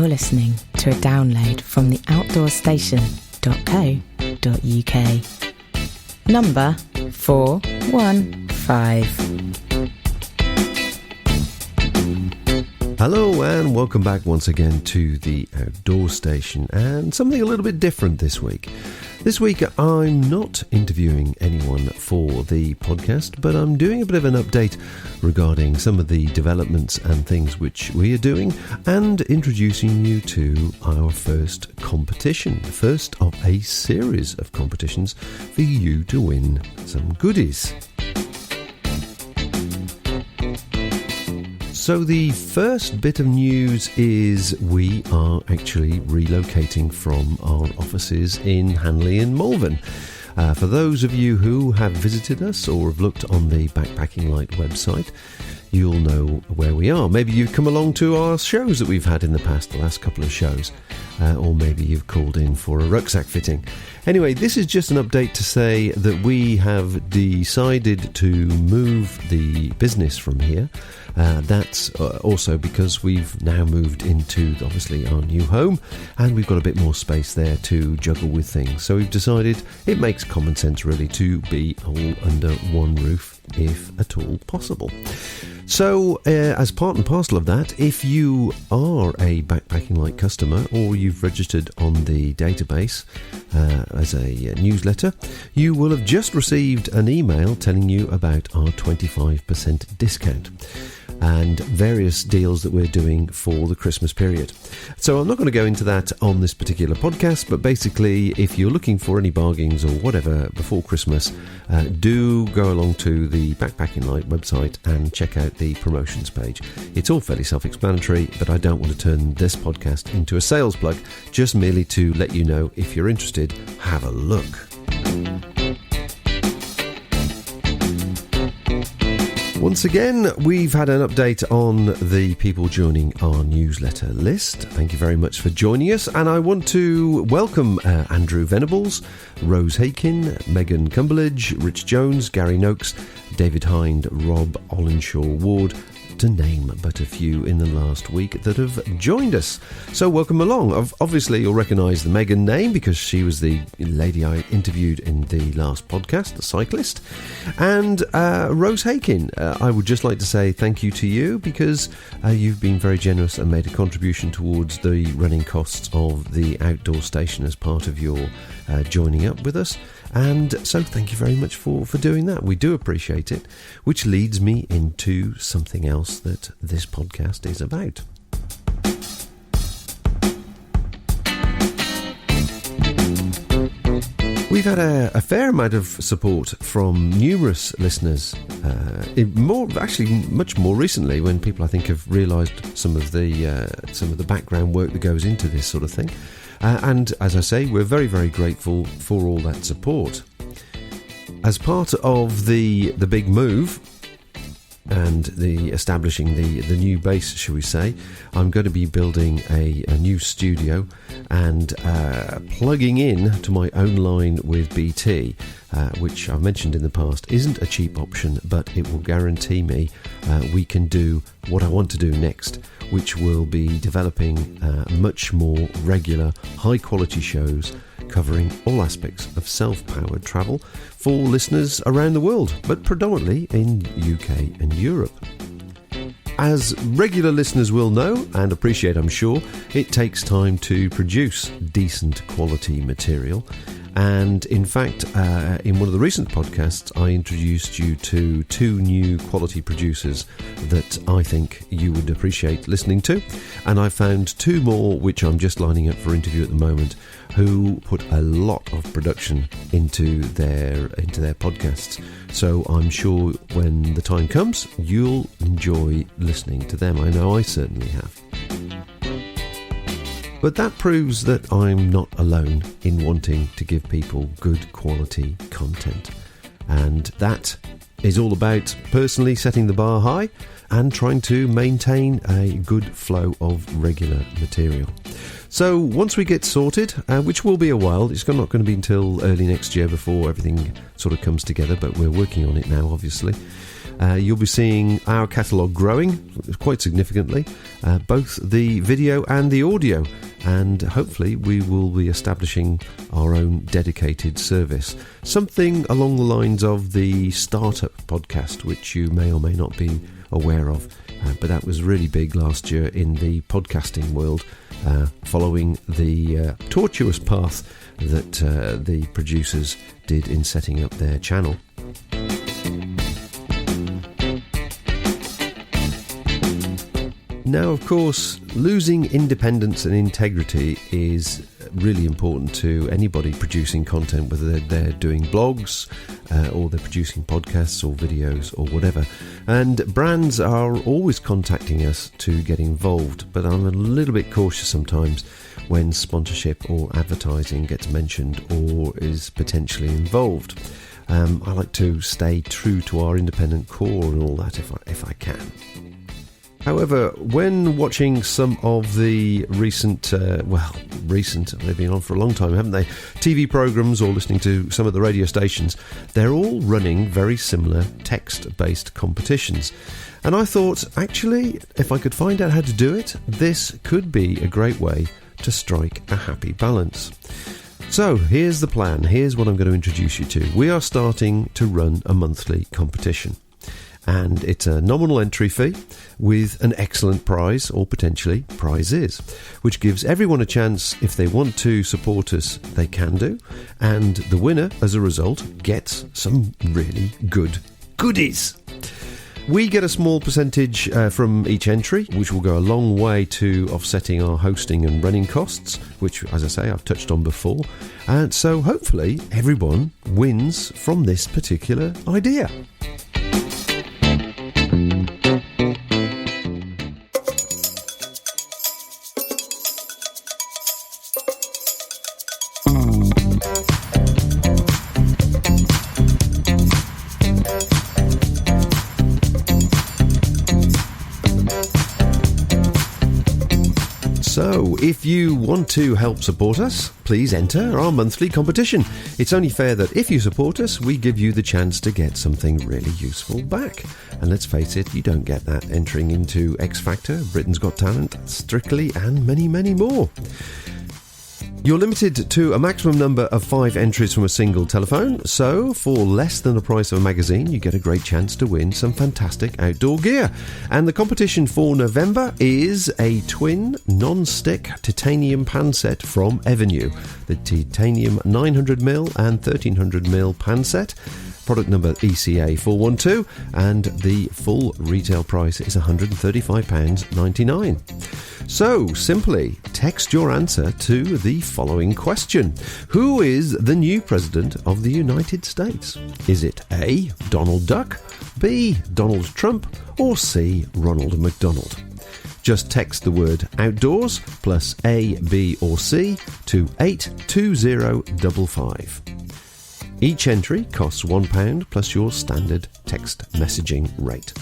You're listening to a download from the outdoorstation.co.uk. Number 415. Hello and welcome back once again to the Outdoor Station, and something a little bit different this week. This week I'm not interviewing anyone for the podcast, but I'm doing a bit of an update regarding some of the developments and things which we are doing, and introducing you to our first competition, the first of a series of competitions for you to win some goodies. So the first bit of news is we are actually relocating from our offices in Hanley and Malvern. For those of you who have visited us or have looked on the Backpacking Light website, you'll know where we are. Maybe you've come along to our shows that we've had in the past, the last couple of shows, or maybe you've called in for a rucksack fitting. Anyway, this is just an update to say that we have decided to move the business from here. That's also because we've now moved into, obviously, our new home, and we've got a bit more space there to juggle with things. So we've decided it makes common sense, really, to be all under one roof, if at all possible. So, as part and parcel of that, if you are a Backpacking Light customer or you've registered on the database as a newsletter, you will have just received an email telling you about our 25% discount and various deals that we're doing for the Christmas period. So I'm not going to go into that on this particular podcast, but basically, if you're looking for any bargains or whatever before Christmas, do go along to the Backpacking Light website and check out the promotions page. It's all fairly self-explanatory, but I don't want to turn this podcast into a sales plug, just merely to let you know, if you're interested, have a look. Once again, we've had an update on the people joining our newsletter list. Thank you very much for joining us, and I want to welcome Andrew Venables, Rose Hakin, Megan Cumberledge, Rich Jones, Gary Noakes, David Hind, Rob Ollenshaw Ward, to name but a few in the last week that have joined us. So welcome along. Obviously you'll recognise the Megan name because she was the lady I interviewed in the last podcast, the cyclist. And Rose Hakin, I would just like to say thank you to you because you've been very generous and made a contribution towards the running costs of the Outdoor Station as part of your joining up with us. And so thank you very much for doing that. We do appreciate it, which leads me into something else that this podcast is about. We've had a fair amount of support from numerous listeners, much more recently, when people I think have realised some of the background work that goes into this sort of thing. And as I say, we're very, very grateful for all that support. As part of the big move and the establishing the new base, shall we say, I'm going to be building a new studio and plugging in to my own line with BT, which I've mentioned in the past isn't a cheap option, but it will guarantee me we can do what I want to do next, which will be developing much more regular, high-quality shows covering all aspects of self-powered travel for listeners around the world, but predominantly in UK and Europe. As regular listeners will know and appreciate, I'm sure, it takes time to produce decent quality material. And in fact, in one of the recent podcasts, I introduced you to two new quality producers that I think you would appreciate listening to. And I found two more, which I'm just lining up for interview at the moment, who put a lot of production into their podcasts. So I'm sure when the time comes, you'll enjoy listening to them. I know I certainly have. But that proves that I'm not alone in wanting to give people good quality content. And that is all about personally setting the bar high and trying to maintain a good flow of regular material. So once we get sorted, which will be a while, it's not going to be until early next year before everything sort of comes together, but we're working on it now, obviously. you'll be seeing our catalogue growing quite significantly, both the video and the audio, and hopefully we will be establishing our own dedicated service, something along the lines of the Startup podcast, which you may or may not be aware of, but that was really big last year in the podcasting world, following the tortuous path that the producers did in setting up their channel. Now, of course, losing independence and integrity is really important to anybody producing content, whether they're doing blogs or they're producing podcasts or videos or whatever. And brands are always contacting us to get involved, but I'm a little bit cautious sometimes when sponsorship or advertising gets mentioned or is potentially involved. I like to stay true to our independent core and all that if I can. However, when watching some of the recent, they've been on for a long time, haven't they, TV programmes or listening to some of the radio stations, they're all running very similar text-based competitions. And I thought, actually, if I could find out how to do it, this could be a great way to strike a happy balance. So here's the plan. Here's what I'm going to introduce you to. We are starting to run a monthly competition. And it's a nominal entry fee with an excellent prize, or potentially prizes, which gives everyone a chance. If they want to support us, they can do. And the winner, as a result, gets some really good goodies. We get a small percentage from each entry, which will go a long way to offsetting our hosting and running costs, which, as I say, I've touched on before. And so hopefully everyone wins from this particular idea. So, if you want to help support us, please enter our monthly competition. It's only fair that if you support us, we give you the chance to get something really useful back. And let's face it, you don't get that entering into X Factor, Britain's Got Talent, Strictly, and many, many more. You're limited to a maximum number of 5 entries from a single telephone, so for less than the price of a magazine, you get a great chance to win some fantastic outdoor gear. And the competition for November is a twin non-stick titanium pan set from Evernew, the titanium 900ml and 1300ml pan set. Product number ECA 412, and the full retail price is £135.99. So, simply text your answer to the following question. Who is the new President of the United States? Is it A, Donald Duck, B, Donald Trump, or C, Ronald McDonald? Just text the word outdoors plus A, B or C to 82055. Each entry costs £1 plus your standard text messaging rate.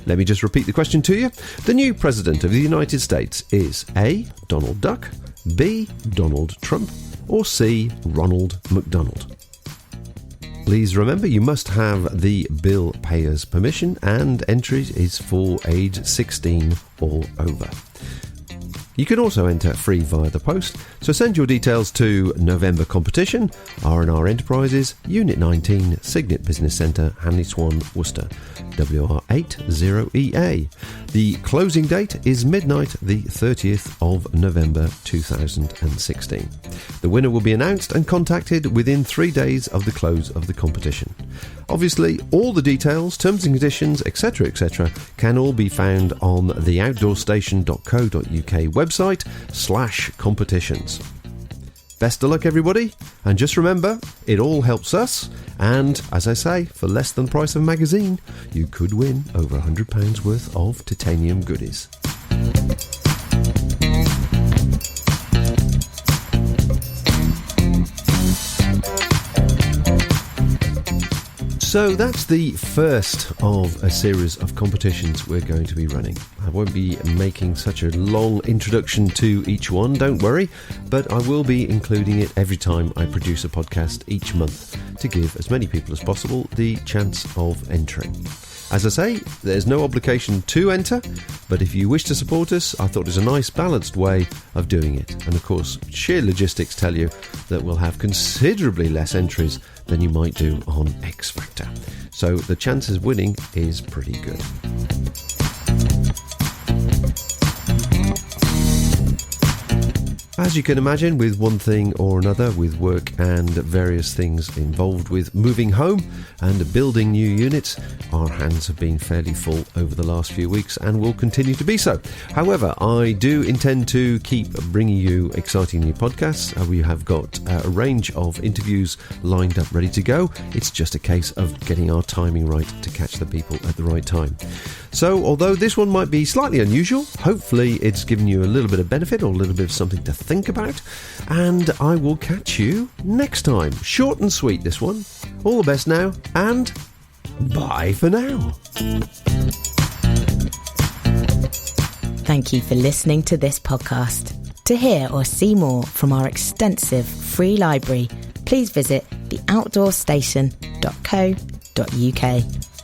Let me just repeat the question to you. The new President of the United States is A, Donald Duck, B, Donald Trump, or C, Ronald McDonald. Please remember you must have the bill payer's permission, and entries is for age 16 or over. You can also enter free via the post, so send your details to November Competition, R&R Enterprises, Unit 19, Signet Business Centre, Hanley Swan, Worcester, WR80EA. The closing date is midnight, the 30th of November 2016. The winner will be announced and contacted within 3 days of the close of the competition. Obviously, all the details, terms and conditions, etc., can all be found on the outdoorstation.co.uk website/competitions. Best of luck, everybody, and just remember, it all helps us, and, as I say, for less than the price of a magazine, you could win over £100 worth of titanium goodies. So that's the first of a series of competitions we're going to be running. I won't be making such a long introduction to each one, don't worry, but I will be including it every time I produce a podcast each month to give as many people as possible the chance of entering. As I say, there's no obligation to enter, but if you wish to support us, I thought it was a nice balanced way of doing it. And of course, sheer logistics tell you that we'll have considerably less entries than you might do on X Factor. So the chances of winning is pretty good. As you can imagine, with one thing or another, with work and various things involved with moving home and building new units, our hands have been fairly full over the last few weeks and will continue to be so. However, I do intend to keep bringing you exciting new podcasts. We have got a range of interviews lined up, ready to go. It's just a case of getting our timing right to catch the people at the right time. So, although this one might be slightly unusual, hopefully it's given you a little bit of benefit or a little bit of something to think about, and I will catch you next time. Short and sweet, this one. All the best now, and bye for now. Thank you for listening to this podcast. To hear or see more from our extensive free library, please visit theoutdoorstation.co.uk.